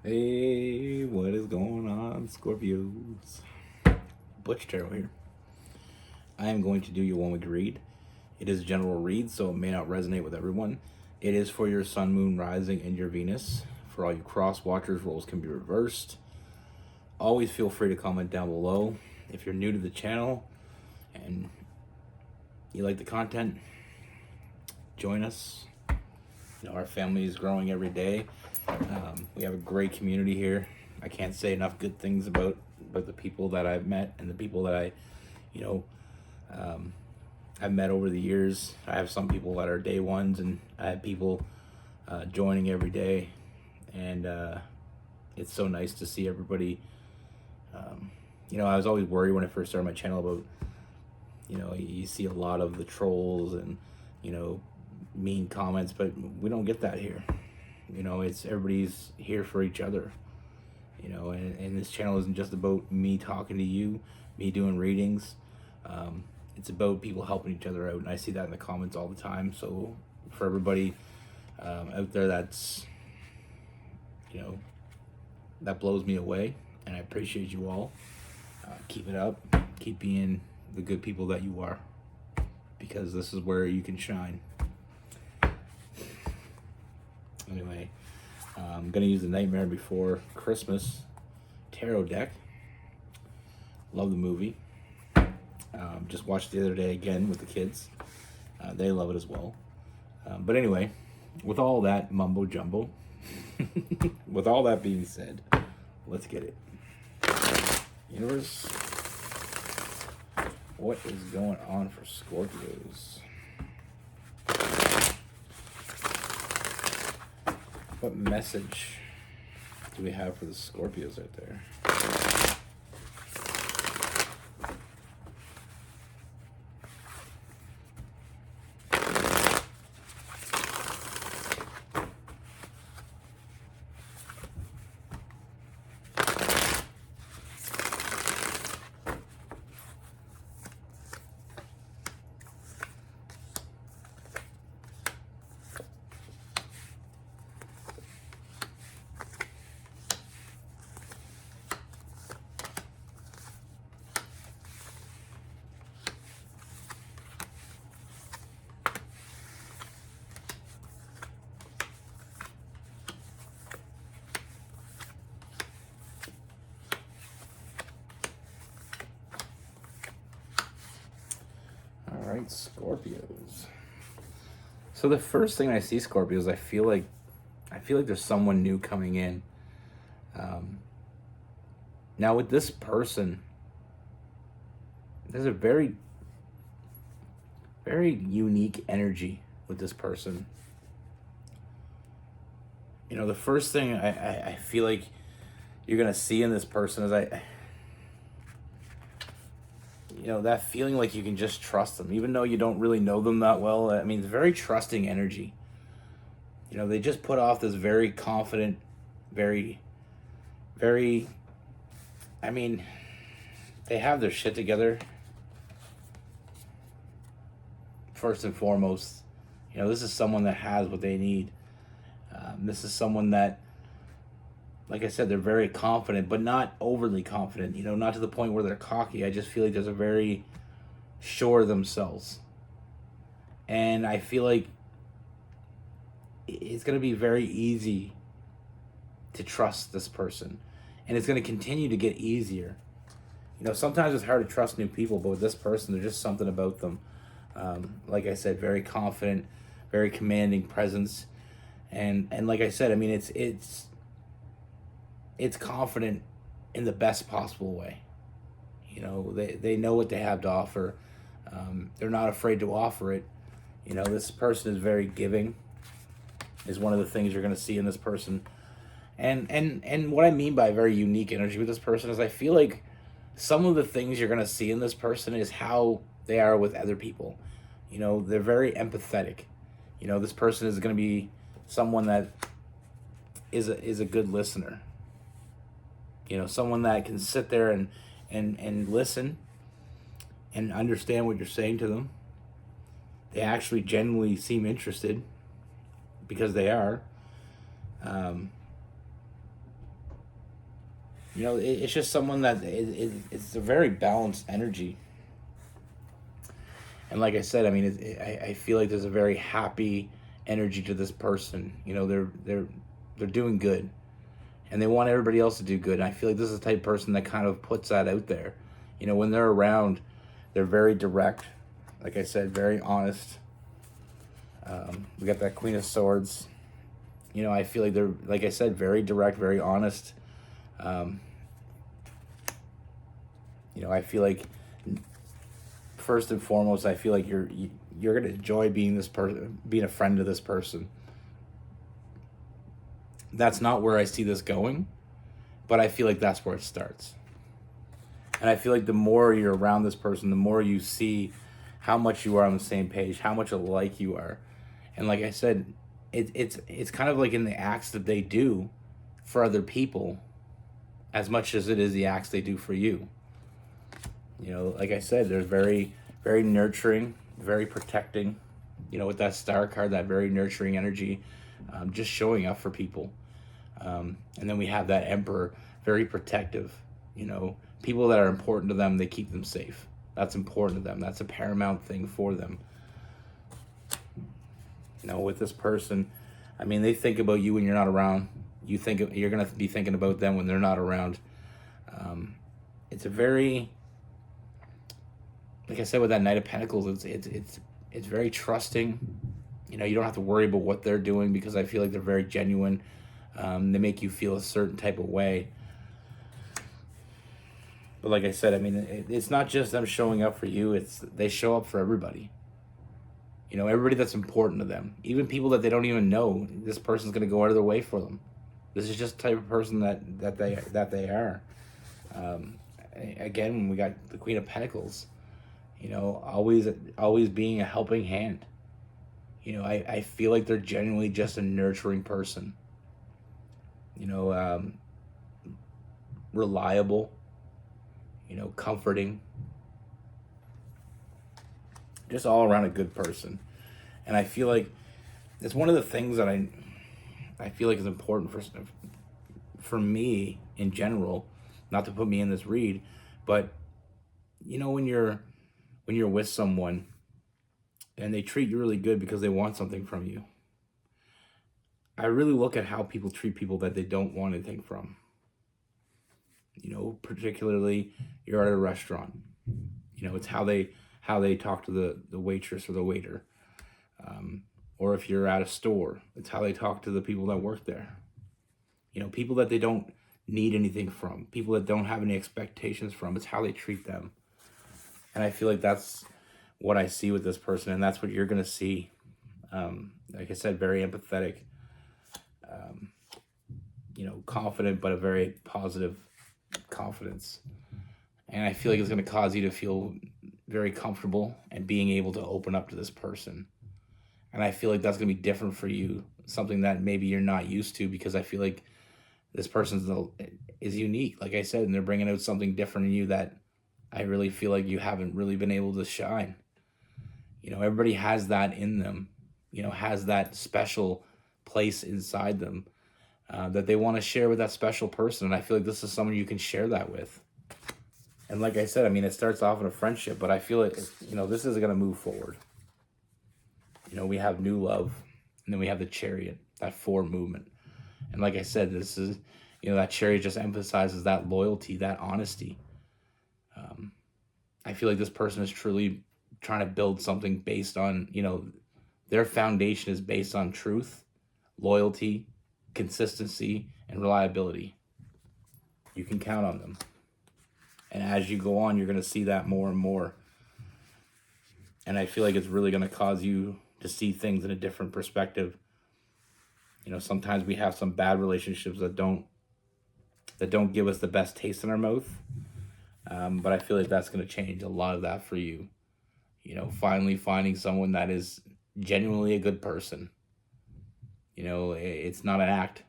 Hey, what is going on, Scorpios? Butch Tarot here. I am going to do your 1 week read. It is a general read, so it may not resonate with everyone. It is for your Sun, Moon, Rising, and your Venus. For all you cross watchers, roles can be reversed. Always feel free to comment down below. If you're new to the channel and you like the content, join us. Our family is growing every day. We have a great community here. I can't say enough good things about the people that I've met and the people that I've met over the years. I have some people that are day ones, and I have people joining every day, and it's so nice to see everybody. I was always worried when I first started my channel about, you see a lot of the trolls and, mean comments, but we don't get that here. It's everybody's here for each other. And this channel isn't just about me talking to you, me doing readings. It's about people helping each other out, and I see that in the comments all the time. So for everybody out there, that's that blows me away, and I appreciate you all. Keep it up. Keep being the good people that you are, because this is where you can shine. Anyway, I'm going to use the Nightmare Before Christmas tarot deck. Love the movie. Just watched it the other day again with the kids. They love it as well. But anyway, with all that mumbo jumbo, with all that being said, let's get it. Universe, what is going on for Scorpios? What message do we have for the Scorpios out there? All right, Scorpios. So the first thing I see, Scorpios, I feel like there's someone new coming in. Now with this person, there's a very, very unique energy with this person. The first thing I feel like you're gonna see in this person is that feeling like you can just trust them, even though you don't really know them that well. I mean, it's very trusting energy. They just put off this very confident, very, very, they have their shit together. First and foremost, this is someone that has what they need. This is someone that, like I said, they're very confident, but not overly confident, not to the point where they're cocky. I just feel like there's a very sure of themselves. And I feel like it's going to be very easy to trust this person. And it's going to continue to get easier. Sometimes it's hard to trust new people, but with this person, there's just something about them. Like I said, very confident, very commanding presence. And like I said, it's confident in the best possible way. They know what they have to offer. They're not afraid to offer it. This person is very giving, is one of the things you're going to see in this person. And what I mean by very unique energy with this person is I feel like some of the things you're going to see in this person is how they are with other people. They're very empathetic. This person is going to be someone that is a good listener. Someone that can sit there and listen and understand what you're saying to them. They actually genuinely seem interested, because they are. It's just someone that it's a very balanced energy. And like I said, I mean, I feel like there's a very happy energy to this person. They're doing good, and they want everybody else to do good. And I feel like this is the type of person that kind of puts that out there. When they're around, they're very direct. Like I said, very honest. We got that Queen of Swords. I feel like they're, like I said, very direct, very honest. I feel like first and foremost, I feel like you're gonna enjoy being this person, being a friend to this person. That's not where I see this going, but I feel like that's where it starts. And I feel like the more you're around this person, the more you see how much you are on the same page, how much alike you are. And like I said, it's kind of like in the acts that they do for other people as much as it is the acts they do for you. Like I said, they're very, very nurturing, very protecting. With that Star card, that very nurturing energy, just showing up for people. And then we have that Emperor, very protective. People that are important to them, they keep them safe. That's important to them. That's a paramount thing for them. With this person, I mean, they think about you when you're not around. You're gonna be thinking about them when they're not around. It's a very, like I said, with that Knight of Pentacles, it's very trusting. You don't have to worry about what they're doing because I feel like they're very genuine. They make you feel a certain type of way. But like I said, I mean, it's not just them showing up for you. They show up for everybody. Everybody that's important to them. Even people that they don't even know, this person's going to go out of their way for them. This is just the type of person that they are. Again, when we got the Queen of Pentacles, always being a helping hand. I feel like they're genuinely just a nurturing person. Reliable. Comforting. Just all around a good person. And I feel like it's one of the things that I feel like is important for me in general, not to put me in this read, but when you're with someone and they treat you really good because they want something from you, I really look at how people treat people that they don't want anything from. Particularly you're at a restaurant. It's how they talk to the waitress or the waiter. Or if you're at a store, it's how they talk to the people that work there. People that they don't need anything from, people that don't have any expectations from, it's how they treat them. And I feel like that's what I see with this person, and that's what you're going to see. Like I said, very empathetic, confident, but a very positive confidence. And I feel like it's going to cause you to feel very comfortable and being able to open up to this person. And I feel like that's going to be different for you, something that maybe you're not used to, because I feel like this person is unique, like I said, and they're bringing out something different in you that I really feel like you haven't really been able to shine. Everybody has that in them, has that special place inside them that they want to share with that special person. And I feel like this is someone you can share that with. And like I said, I mean, it starts off in a friendship, but I feel like, this is going to move forward. We have new love, and then we have the Chariot, that forward movement. And like I said, this is, that Chariot just emphasizes that loyalty, that honesty. I feel like this person is truly trying to build something based on, their foundation is based on truth, loyalty, consistency, and reliability. You can count on them. And as you go on, you're going to see that more and more. And I feel like it's really going to cause you to see things in a different perspective. Sometimes we have some bad relationships that don't give us the best taste in our mouth. But I feel like that's going to change a lot of that for you. Finally finding someone that is genuinely a good person. It's not an act.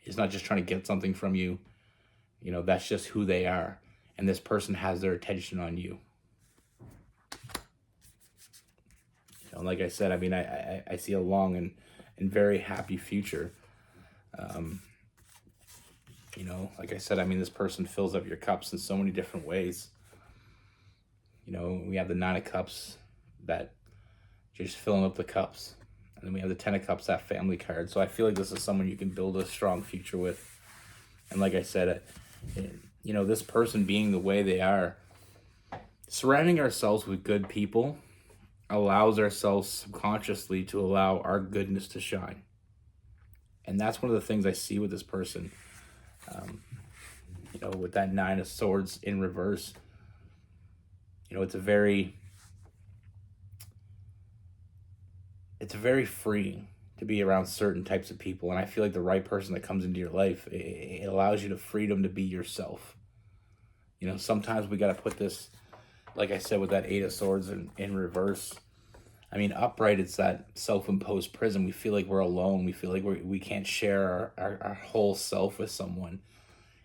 It's not just trying to get something from you. That's just who they are. And this person has their attention on you. Like I said, I mean, I see a long and very happy future. You know, like I said, I mean, this person fills up your cups in so many different ways. You know, we have the 9 of Cups that just filling up the cups. And then we have the 10 of Cups, that family card. So I feel like this is someone you can build a strong future with. And like I said, you know, this person being the way they are, surrounding ourselves with good people allows ourselves subconsciously to allow our goodness to shine. And that's one of the things I see with this person. You know, with that 9 of Swords in reverse, you know, it's very freeing to be around certain types of people. And I feel like the right person that comes into your life, it allows you the freedom to be yourself. You know, sometimes we got to put this, like I said, with that 8 of Swords in reverse. I mean, upright, it's that self-imposed prison. We feel like we're alone. We feel like we can't share our whole self with someone.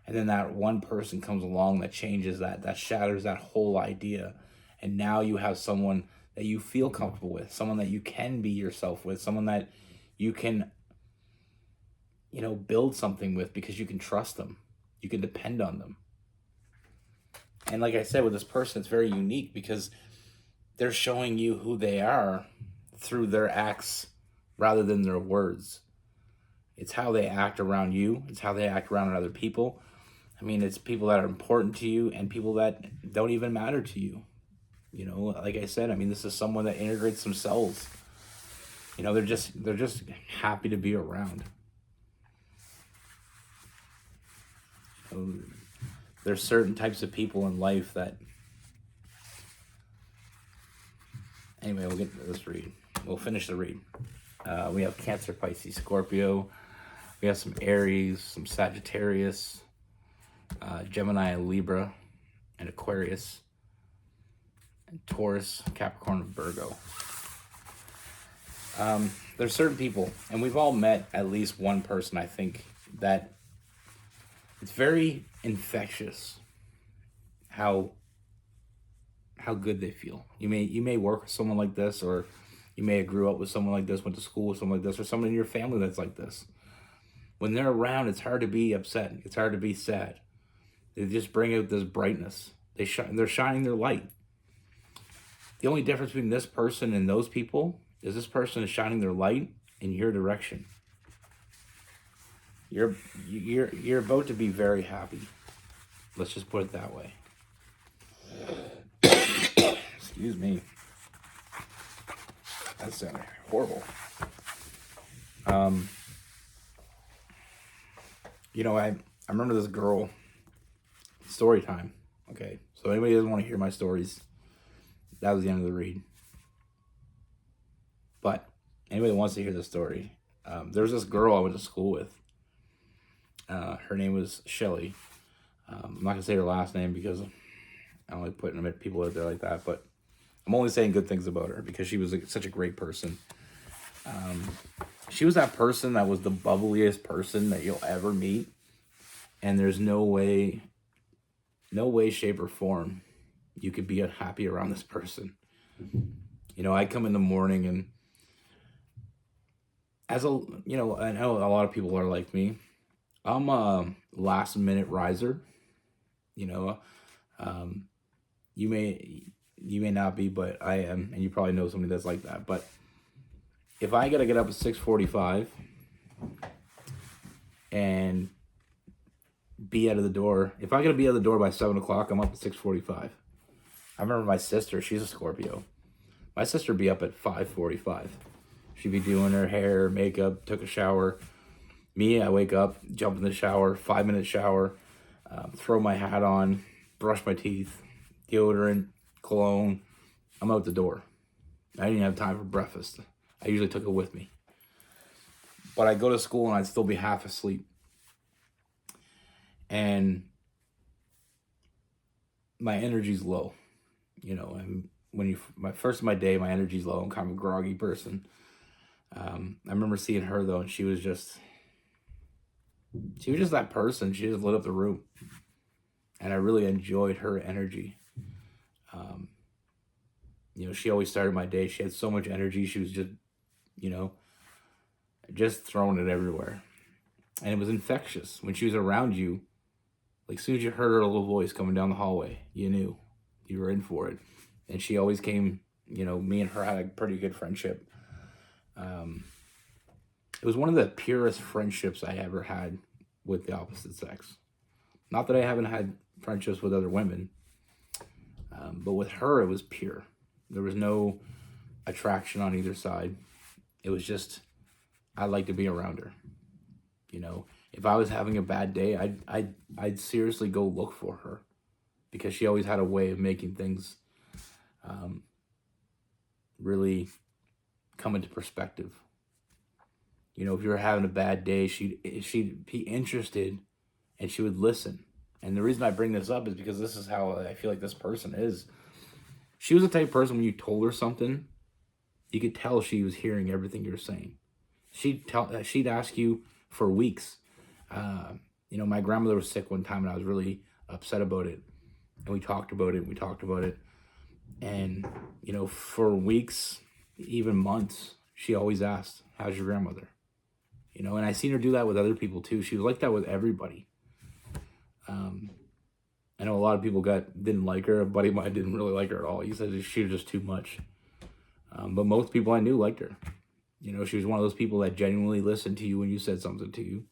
And then that one person comes along that changes that shatters that whole idea. And now you have someone that you feel comfortable with, someone that you can be yourself with, someone that you can, you know, build something with because you can trust them. You can depend on them. And like I said, with this person, it's very unique because they're showing you who they are through their acts rather than their words. It's how they act around you. It's how they act around other people. I mean, it's people that are important to you and people that don't even matter to you. You know, like I said, I mean, this is someone that integrates themselves. You know, they're just happy to be around. There's certain types of people in life that. Anyway, we'll get to this read. We'll finish the read. We have Cancer, Pisces, Scorpio. We have some Aries, some Sagittarius, Gemini, and Libra, and Aquarius, and Taurus, Capricorn, and Virgo. There's certain people, and we've all met at least one person, I think, that it's very infectious how good they feel. You may work with someone like this, or you may have grew up with someone like this, went to school with someone like this, or someone in your family that's like this. When they're around, it's hard to be upset. It's hard to be sad. They just bring out this brightness. They're shining their light. The only difference between this person and those people is this person is shining their light in your direction. You're about to be very happy. Let's just put it that way. Excuse me. That sounded horrible. You know, I remember this girl. Story time. Okay, so anybody doesn't want to hear my stories, that was the end of the read. But anybody that wants to hear the story, there was this girl I went to school with. Her name was Shelly. I'm not gonna say her last name because I don't like putting people out there like that, but I'm only saying good things about her because she was such a great person. She was that person that was the bubbliest person that you'll ever meet, and there's no way, shape, or form you could be happy around this person. You know, I come in the morning and I know a lot of people are like me. I'm a last minute riser. You know, you may not be, but I am, and you probably know somebody that's like that. But if I gotta get up at 6:45 and be out of the door, if I gotta be out of the door by 7 o'clock, I'm up at 6:45. I remember my sister; she's a Scorpio. My sister would be up at 5:45. She'd be doing her hair, makeup, took a shower. Me, I wake up, jump in the shower, 5-minute shower, throw my hat on, brush my teeth, deodorant, cologne. I'm out the door. I didn't have time for breakfast. I usually took it with me. But I'd go to school and I'd still be half asleep. And my energy's low. You know, and my first of my day, my energy's low. I'm kind of a groggy person. I remember seeing her though, and she was just that person. She just lit up the room, and I really enjoyed her energy. You know, she always started my day. She had so much energy. She was just, just throwing it everywhere. And it was infectious. When she was around you, like as soon as you heard her little voice coming down the hallway, you knew you were in for it. And she always came, me and her had a pretty good friendship. It was one of the purest friendships I ever had with the opposite sex. Not that I haven't had friendships with other women, but with her, it was pure. There was no attraction on either side. It was just, I like to be around her. If I was having a bad day, I'd seriously go look for her, because she always had a way of making things really come into perspective. If you were having a bad day, she'd be interested, and she would listen. And the reason I bring this up is because this is how I feel like this person is. She was the type of person, when you told her something, you could tell she was hearing everything you were saying. She'd ask you for weeks. My grandmother was sick one time, and I was really upset about it. And we talked about it. And, for weeks, even months, she always asked, "How's your grandmother?" And I seen her do that with other people too. She was like that with everybody. I know a lot of people didn't like her. A buddy of mine didn't really like her at all. He said she was just too much. But most people I knew liked her. She was one of those people that genuinely listened to you when you said something to you.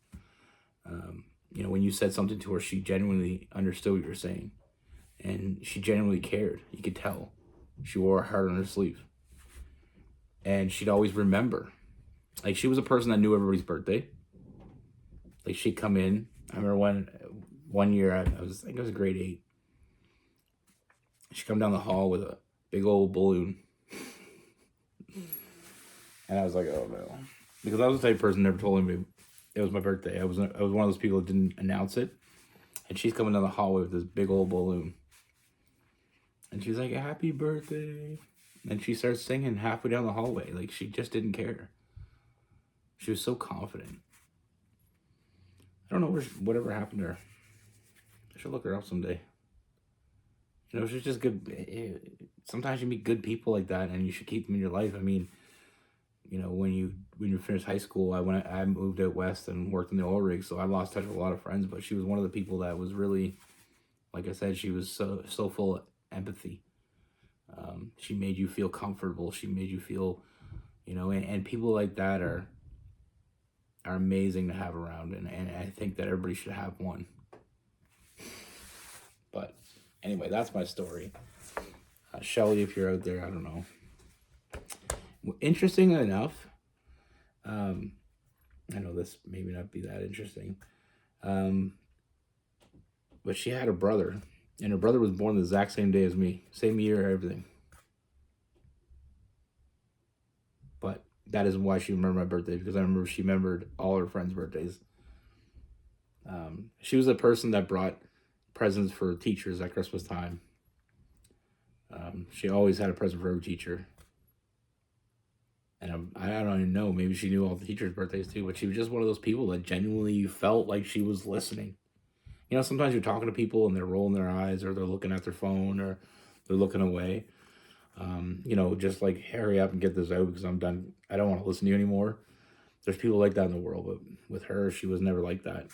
When you said something to her, she genuinely understood what you were saying. And she genuinely cared. You could tell. She wore her heart on her sleeve. And she'd always remember. Like, she was a person that knew everybody's birthday. Like, she'd come in. I remember one year, I think it was grade 8. She'd come down the hall with a big old balloon. And I was like, oh no. Because I was the type of person who never told me it was my birthday. I was one of those people that didn't announce it. And she's coming down the hallway with this big old balloon. And she's like, "Happy birthday." And she starts singing halfway down the hallway. Like, she just didn't care. She was so confident. I don't know whatever happened to her. I should look her up someday. She's just good. Sometimes you meet good people like that, and you should keep them in your life. I mean, when you finish high school, I moved out west and worked in the oil rig, so I lost touch with a lot of friends. But she was one of the people that was really, like I said, she was so full of empathy. She made you feel comfortable. She made you feel, and people like that are amazing to have around, and I think that everybody should have one. But anyway, that's my story. Shelly, if you're out there, I don't know. Interesting enough, I know this maybe not be that interesting, but she had a brother, and her brother was born the exact same day as me, same year, everything. But that isn't why she remembered my birthday, because I remember she remembered all her friends' birthdays. She was a person that brought presents for teachers at Christmas time. She always had a present for every teacher. And I don't even know, maybe she knew all the teachers' birthdays too, but she was just one of those people that genuinely felt like she was listening. Sometimes you're talking to people and they're rolling their eyes, or they're looking at their phone, or they're looking away. Just like, hurry up and get this out because I'm done. I don't want to listen to you anymore. There's people like that in the world, but with her, she was never like that.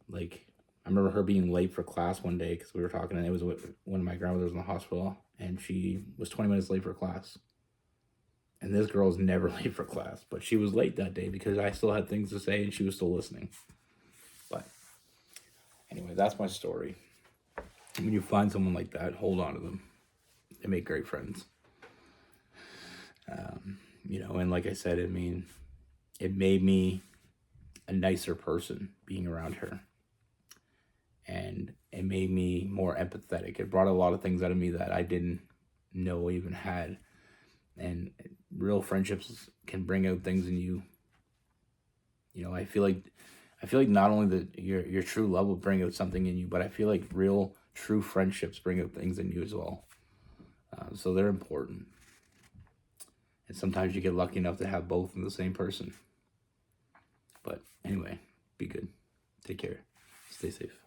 Like, I remember her being late for class one day because we were talking, and it was when my grandmother was in the hospital, and she was 20 minutes late for class. And this girl's never late for class, but she was late that day because I still had things to say and she was still listening. But anyway, that's my story. When you find someone like that, hold on to them. They make great friends. And like I said, it made me a nicer person being around her. And it made me more empathetic. It brought a lot of things out of me that I didn't know I even had. And real friendships can bring out things in you. I feel like not only your true love will bring out something in you, but I feel like real, true friendships bring out things in you as well. So they're important. And sometimes you get lucky enough to have both in the same person. But anyway, be good. Take care. Stay safe.